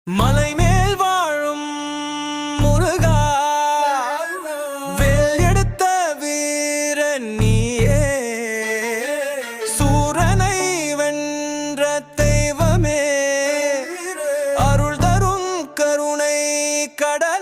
மலை மேல் வாழும் முருகா, வேல் எடுத்த வீரன் நீயே, சூரனை வென்ற தெய்வமே, அருள் தரும் கருணை கடல்